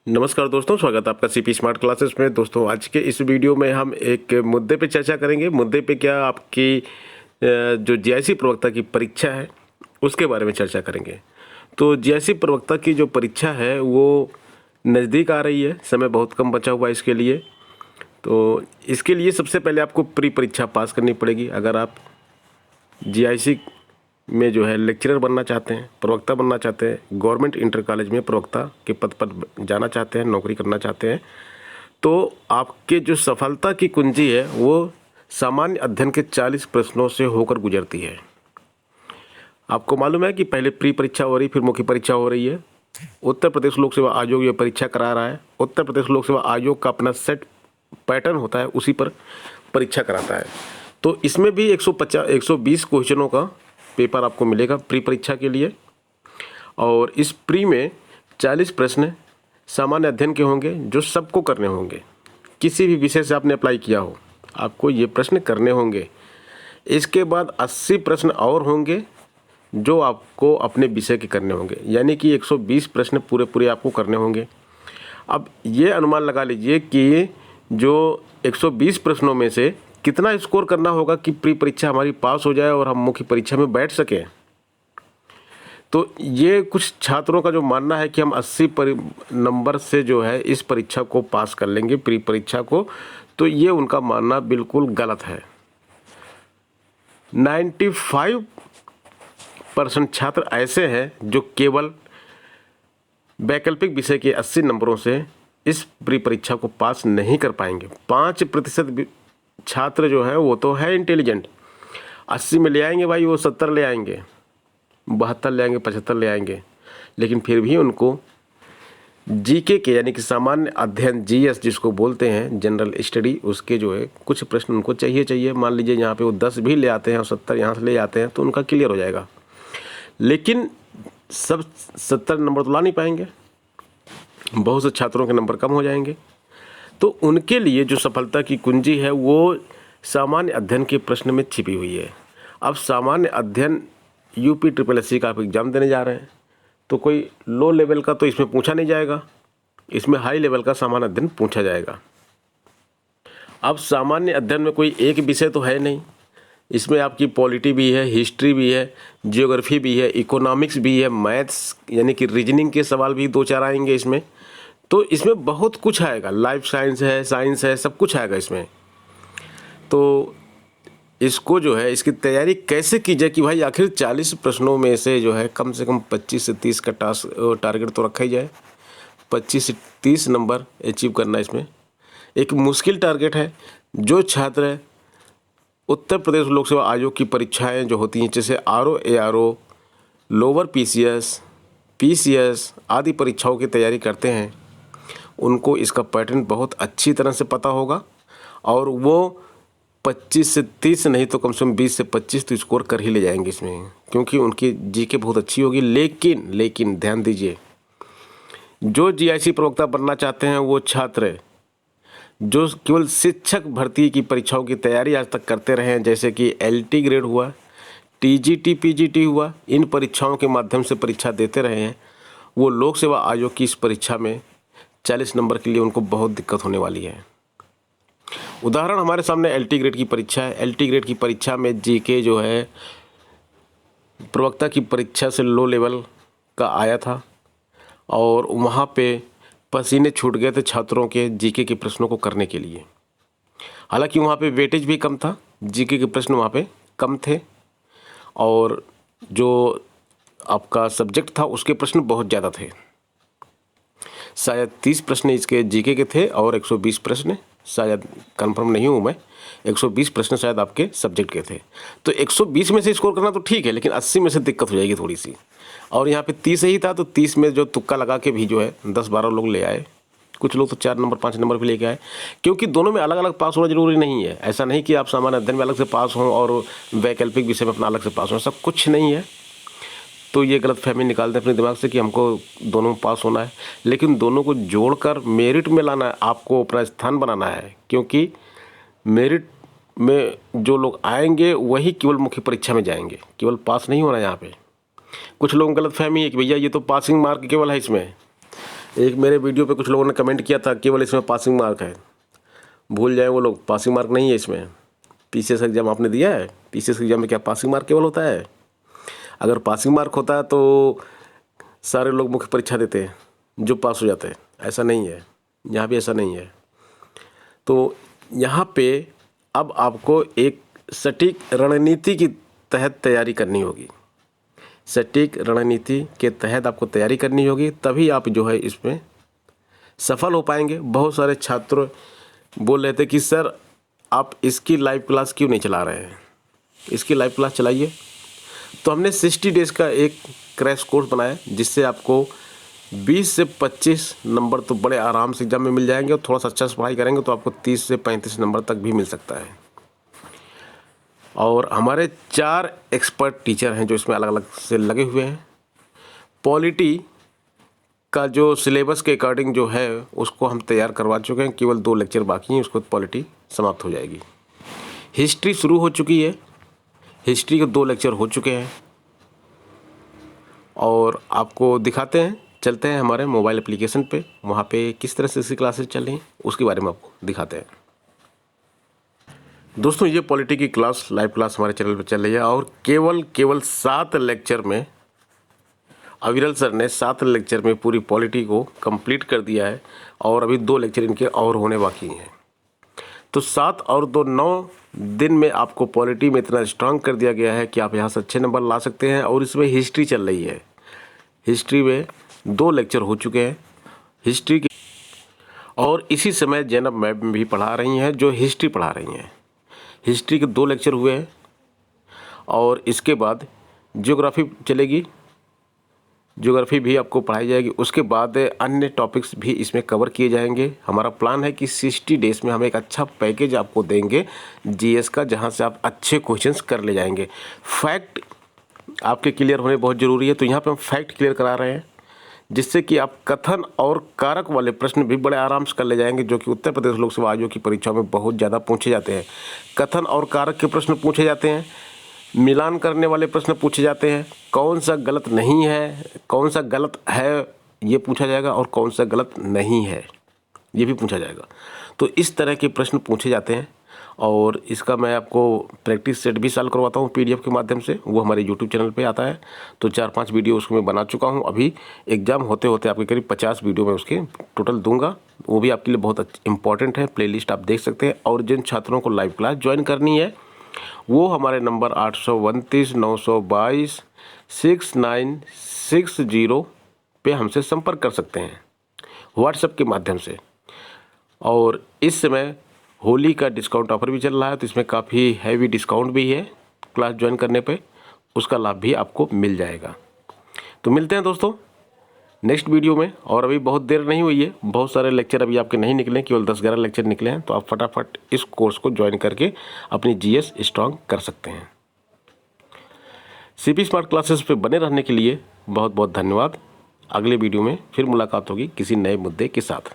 नमस्कार दोस्तों, स्वागत है आपका सीपी स्मार्ट क्लासेस में। दोस्तों, आज के इस वीडियो में हम एक मुद्दे पे चर्चा करेंगे। मुद्दे पे क्या, आपकी जो जीआईसी प्रवक्ता की परीक्षा है उसके बारे में चर्चा करेंगे। तो जीआईसी प्रवक्ता की जो परीक्षा है वो नज़दीक आ रही है, समय बहुत कम बचा हुआ है इसके लिए। तो इसके लिए सबसे पहले आपको प्री परीक्षा पास करनी पड़ेगी। अगर आप जीआईसी में जो है लेक्चरर बनना चाहते हैं, प्रवक्ता बनना चाहते हैं, गवर्नमेंट इंटर कॉलेज में प्रवक्ता के पद पर जाना चाहते हैं, नौकरी करना चाहते हैं, तो आपके जो सफलता की कुंजी है वो सामान्य अध्ययन के 40 प्रश्नों से होकर गुजरती है। आपको मालूम है कि पहले प्री परीक्षा हो रही, फिर मुख्य परीक्षा हो रही है। उत्तर प्रदेश लोक सेवा आयोग ये परीक्षा करा रहा है। उत्तर प्रदेश लोक सेवा आयोग का अपना सेट पैटर्न होता है, उसी पर परीक्षा कराता है। तो इसमें भी 120 क्वेश्चनों का पेपर आपको मिलेगा प्री परीक्षा के लिए। और इस प्री में 40 प्रश्न सामान्य अध्ययन के होंगे जो सबको करने होंगे। किसी भी विषय से आपने अप्लाई किया हो, आपको ये प्रश्न करने होंगे। इसके बाद 80 प्रश्न और होंगे जो आपको अपने विषय के करने होंगे, यानी कि 120 प्रश्न पूरे आपको करने होंगे। अब ये अनुमान लगा लीजिए कि जो 120 प्रश्नों में से कितना स्कोर करना होगा कि प्री परीक्षा हमारी पास हो जाए और हम मुख्य परीक्षा में बैठ सकें। तो ये कुछ छात्रों का जो मानना है कि हम 80 नंबर से जो है इस परीक्षा को पास कर लेंगे, प्री परीक्षा को। तो ये उनका मानना बिल्कुल गलत है। 95% छात्र ऐसे हैं जो केवल वैकल्पिक विषय के 80 नंबरों से इस प्री परीक्षा को पास नहीं कर पाएंगे। 5% छात्र जो है वो तो है इंटेलिजेंट, 80 में ले आएंगे भाई, वो 70 ले आएंगे, 72 ले आएंगे, 75 ले आएंगे, लेकिन फिर भी उनको जीके के यानी कि सामान्य अध्ययन, जीएस जिसको बोलते हैं, जनरल स्टडी, उसके जो है कुछ प्रश्न उनको चाहिए। मान लीजिए यहाँ पे वो 10 भी ले आते हैं और 70 यहाँ से ले आते हैं तो उनका क्लियर हो जाएगा। लेकिन सब 70 नंबर तो ला नहीं पाएंगे, बहुत से छात्रों के नंबर कम हो जाएंगे। तो उनके लिए जो सफलता की कुंजी है वो सामान्य अध्ययन के प्रश्न में छिपी हुई है। अब सामान्य अध्ययन यूपी SSS का आप एग्ज़ाम देने जा रहे हैं तो कोई लो लेवल का तो इसमें पूछा नहीं जाएगा, इसमें हाई लेवल का सामान्य अध्ययन पूछा जाएगा। अब सामान्य अध्ययन में कोई एक विषय तो है नहीं, इसमें आपकी पॉलिटी भी है, हिस्ट्री भी है, जियोग्राफी भी है, इकोनॉमिक्स भी है, मैथ्स यानी कि रीजनिंग के सवाल भी 2-4 आएंगे इसमें। तो इसमें बहुत कुछ आएगा, लाइफ साइंस है, सब कुछ आएगा इसमें। तो इसको जो है इसकी तैयारी कैसे की जाए कि भाई आखिर 40 प्रश्नों में से जो है कम से कम 25 से 30 का टारगेट तो रखा ही जाए। 25 से 30 नंबर अचीव करना इसमें एक मुश्किल टारगेट है। जो छात्र उत्तर प्रदेश लोक सेवा आयोग की परीक्षाएं जो होती हैं, जैसे आरओ, एआरओ, लोअर पीसीएस आदि परीक्षाओं की तैयारी करते हैं, उनको इसका पैटर्न बहुत अच्छी तरह से पता होगा और वो 25 से 30 नहीं तो कम से कम 20 से 25 तो स्कोर कर ही ले जाएंगे इसमें, क्योंकि उनकी जीके बहुत अच्छी होगी। लेकिन ध्यान दीजिए, जो जीआईसी प्रवक्ता बनना चाहते हैं वो छात्र जो केवल शिक्षक भर्ती की परीक्षाओं की तैयारी आज तक करते रहे हैं, जैसे कि LT ग्रेड हुआ, TGT PGT हुआ, इन परीक्षाओं के माध्यम से परीक्षा देते रहे हैं, वो लोक सेवा आयोग की इस परीक्षा में 40 नंबर के लिए उनको बहुत दिक्कत होने वाली है। उदाहरण हमारे सामने LT ग्रेड की परीक्षा है। LT ग्रेड की परीक्षा में जीके जो है प्रवक्ता की परीक्षा से लो लेवल का आया था और वहाँ पे पसीने छूट गए थे छात्रों के जीके के प्रश्नों को करने के लिए। हालांकि वहाँ पे वेटेज भी कम था, जीके के प्रश्न वहाँ पे कम थे और जो आपका सब्जेक्ट था उसके प्रश्न बहुत ज़्यादा थे। शायद 30 प्रश्न इसके जीके के थे और 120 प्रश्न, शायद कंफर्म नहीं हूँ मैं, 120 प्रश्न शायद आपके सब्जेक्ट के थे। तो 120 में से स्कोर करना तो ठीक है, लेकिन 80 में से दिक्कत हो जाएगी थोड़ी सी। और यहाँ पे 30 ही था तो 30 में जो तुक्का लगा के भी जो है 10-12 लोग ले आए, कुछ लोग तो 4 नंबर 5 नंबर भी लेके आए, क्योंकि दोनों में अलग अलग पास होना जरूरी नहीं है। ऐसा नहीं कि आप सामान्य अध्ययन में अलग से पास हों और वैकल्पिक विषय में अपना अलग से पास हों, सब कुछ नहीं है। तो ये गलतफहमी निकाल दें अपने दिमाग से कि हमको दोनों में पास होना है, लेकिन दोनों को जोड़कर मेरिट में लाना है, आपको अपना स्थान बनाना है, क्योंकि मेरिट में जो लोग आएंगे वही केवल मुख्य परीक्षा में जाएंगे, केवल पास नहीं होना। यहाँ पे कुछ लोगों को गलतफहमी है कि भैया ये तो पासिंग मार्क केवल है इसमें, एक मेरे वीडियो पे कुछ लोगों ने कमेंट किया था केवल इसमें पासिंग मार्क है। भूल जाए वो लोग, पासिंग मार्क नहीं है इसमें। पीसीएस एग्ज़ाम आपने दिया है? पीसीएस एग्ज़ाम में क्या पासिंग मार्क केवल होता है? अगर पासिंग मार्क होता है तो सारे लोग मुख्य परीक्षा देते हैं जो पास हो जाते हैं। ऐसा नहीं है, यहाँ भी ऐसा नहीं है। तो यहाँ पे अब आपको एक सटीक रणनीति के तहत तैयारी करनी होगी। सटीक रणनीति के तहत आपको तैयारी करनी होगी, तभी आप जो है इसमें सफल हो पाएंगे। बहुत सारे छात्र बोल रहे थे कि सर आप इसकी लाइव क्लास क्यों नहीं चला रहे हैं, इसकी लाइव क्लास चलाइए। तो हमने 60 डेज़ का एक क्रैश कोर्स बनाया जिससे आपको 20 से 25 नंबर तो बड़े आराम से एग्जाम में मिल जाएंगे, और थोड़ा सा अच्छा से पढ़ाई करेंगे तो आपको 30 से 35 नंबर तक भी मिल सकता है। और हमारे 4 एक्सपर्ट टीचर हैं जो इसमें अलग अलग से लगे हुए हैं। पॉलिटी का जो सिलेबस के अकॉर्डिंग जो है उसको हम तैयार करवा चुके हैं, केवल 2 लेक्चर बाकी हैं, उसको पॉलिटी समाप्त हो जाएगी। हिस्ट्री शुरू हो चुकी है, हिस्ट्री के 2 लेक्चर हो चुके हैं, और आपको दिखाते हैं, चलते हैं हमारे मोबाइल एप्लीकेशन पे, वहाँ पे किस तरह से इसकी क्लासेस चल रही हैं उसके बारे में आपको दिखाते हैं। दोस्तों ये पॉलिटी की क्लास लाइव क्लास हमारे चैनल पर चल रही है, और केवल 7 लेक्चर में अविरल सर ने 7 लेक्चर में पूरी पॉलिटी को कंप्लीट कर दिया है, और अभी 2 लेक्चर इनके और होने बाकी हैं। तो 7 और 2 9 दिन में आपको पॉलिटी में इतना स्ट्रांग कर दिया गया है कि आप यहाँ से अच्छे नंबर ला सकते हैं। और इसमें हिस्ट्री चल रही है, हिस्ट्री में 2 लेक्चर हो चुके हैं हिस्ट्री के, और इसी समय जैनब मैम भी पढ़ा रही हैं जो हिस्ट्री पढ़ा रही हैं। हिस्ट्री के 2 लेक्चर हुए हैं, और इसके बाद ज्योग्राफी चलेगी, ज्योग्राफी भी आपको पढ़ाई जाएगी। उसके बाद अन्य टॉपिक्स भी इसमें कवर किए जाएंगे। हमारा प्लान है कि 60 डेज़ में हम एक अच्छा पैकेज आपको देंगे जीएस का, जहां से आप अच्छे क्वेश्चंस कर ले जाएंगे। फैक्ट आपके क्लियर होने बहुत ज़रूरी है, तो यहाँ पे हम फैक्ट क्लियर करा रहे हैं, जिससे कि आप कथन और कारक वाले प्रश्न भी बड़े आराम से कर ले जाएंगे, जो कि उत्तर प्रदेश लोक सेवा आयोग की परीक्षाओं में बहुत ज़्यादा पूछे जाते हैं। कथन और कारक के प्रश्न पूछे जाते हैं, मिलान करने वाले प्रश्न पूछे जाते हैं, कौन सा गलत नहीं है, कौन सा गलत है ये पूछा जाएगा, और कौन सा गलत नहीं है ये भी पूछा जाएगा। तो इस तरह के प्रश्न पूछे जाते हैं, और इसका मैं आपको प्रैक्टिस सेट भी सॉल्व करवाता हूँ पीडीएफ के माध्यम से, वो हमारे यूट्यूब चैनल पे आता है। तो 4-5 वीडियो उसको मैं बना चुका हूँ। अभी एग्ज़ाम होते होते आपके करीब 50 वीडियो मैं उसके टोटल दूंगा, वो भी आपके लिए बहुत इंपॉर्टेंट है। प्लेलिस्ट आप देख सकते हैं। और जिन छात्रों को लाइव क्लास ज्वाइन करनी है वो हमारे नंबर 829 922 6960 पे हमसे संपर्क कर सकते हैं व्हाट्सएप के माध्यम से। और इस समय होली का डिस्काउंट ऑफर भी चल रहा है, तो इसमें काफ़ी हैवी डिस्काउंट भी है क्लास ज्वाइन करने पे, उसका लाभ भी आपको मिल जाएगा। तो मिलते हैं दोस्तों नेक्स्ट वीडियो में। और अभी बहुत देर नहीं हुई है, बहुत सारे लेक्चर अभी आपके नहीं निकले, केवल 10-11 लेक्चर निकले हैं। तो आप फटाफट इस कोर्स को ज्वाइन करके अपनी जीएस स्ट्रांग कर सकते हैं। सीपी स्मार्ट क्लासेस पे बने रहने के लिए बहुत बहुत धन्यवाद। अगले वीडियो में फिर मुलाकात होगी किसी नए मुद्दे के साथ।